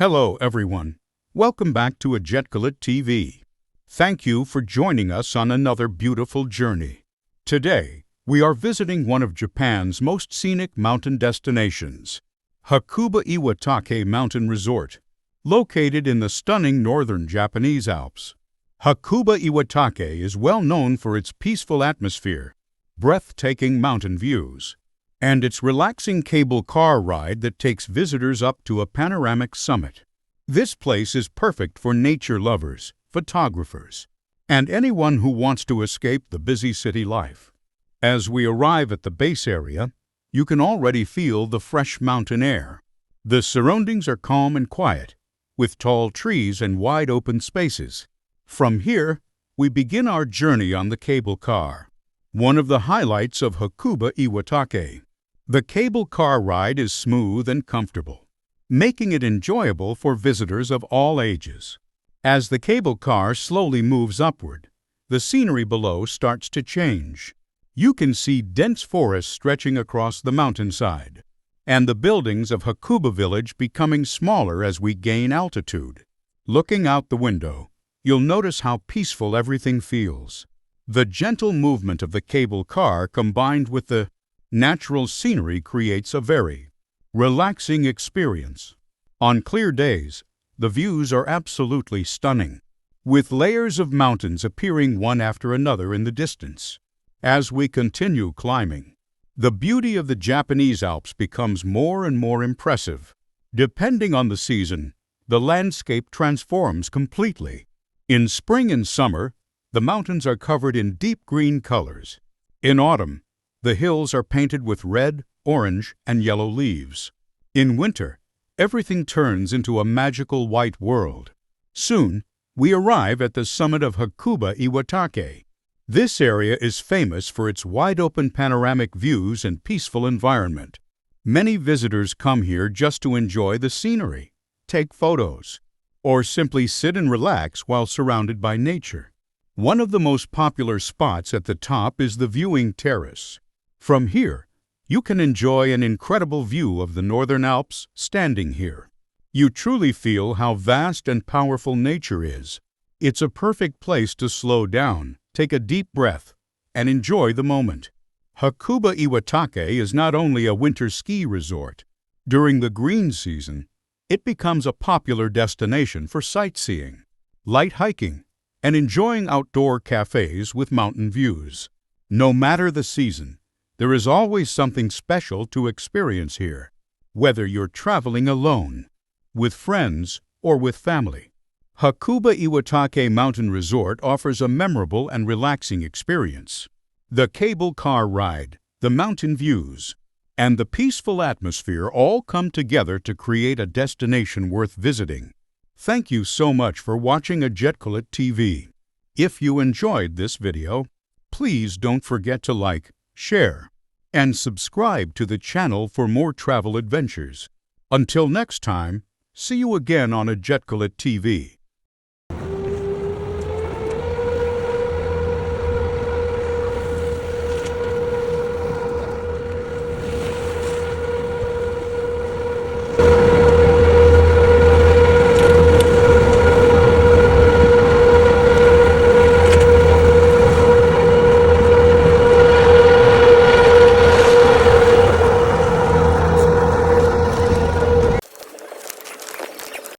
Hello, everyone. Welcome back to chatgpt TV. Thank you for joining us on another beautiful journey. Today, we are visiting one of Japan's most scenic mountain destinations, Hakuba Iwatake Mountain Resort, located in the stunning northern Japanese Alps. Hakuba Iwatake is well known for its peaceful atmosphere, breathtaking mountain views, and its relaxing cable car ride that takes visitors up to a panoramic summit. This place is perfect for nature lovers, photographers, and anyone who wants to escape the busy city life. As we arrive at the base area, you can already feel the fresh mountain air. The surroundings are calm and quiet, with tall trees and wide open spaces. From here, we begin our journey on the cable car, one of the highlights of Hakuba Iwatake. The cable car ride is smooth and comfortable, making it enjoyable for visitors of all ages. As the cable car slowly moves upward, the scenery below starts to change. You can see dense forests stretching across the mountainside, and the buildings of Hakuba village becoming smaller as we gain altitude. Looking out the window, you'll notice how peaceful everything feels. The gentle movement of the cable car combined with the natural scenery creates a very relaxing experience. On clear days, the views are absolutely stunning, with layers of mountains appearing one after another in the distance. As we continue climbing, the beauty of the Japanese Alps becomes more and more impressive. Depending on the season, the landscape transforms completely. In spring and summer, the mountains are covered in deep green colors. In autumn, the hills are painted with red, orange, and yellow leaves. In winter, everything turns into a magical white world. Soon, we arrive at the summit of Hakuba Iwatake. This area is famous for its wide-open panoramic views and peaceful environment. Many visitors come here just to enjoy the scenery, take photos, or simply sit and relax while surrounded by nature. One of the most popular spots at the top is the viewing terrace. From here, you can enjoy an incredible view of the Northern Alps standing here. You truly feel how vast and powerful nature is. It's a perfect place to slow down, take a deep breath, and enjoy the moment. Hakuba Iwatake is not only a winter ski resort. During the green season, it becomes a popular destination for sightseeing, light hiking, and enjoying outdoor cafes with mountain views. No matter the season, there is always something special to experience here, whether you're traveling alone, with friends, or with family. Hakuba Iwatake Mountain Resort offers a memorable and relaxing experience. The cable car ride, the mountain views, and the peaceful atmosphere all come together to create a destination worth visiting. Thank you so much for watching chatgpt TV. If you enjoyed this video, please don't forget to like, share, and subscribe to the channel for more travel adventures. Until next time, see you again on chatgpt TV.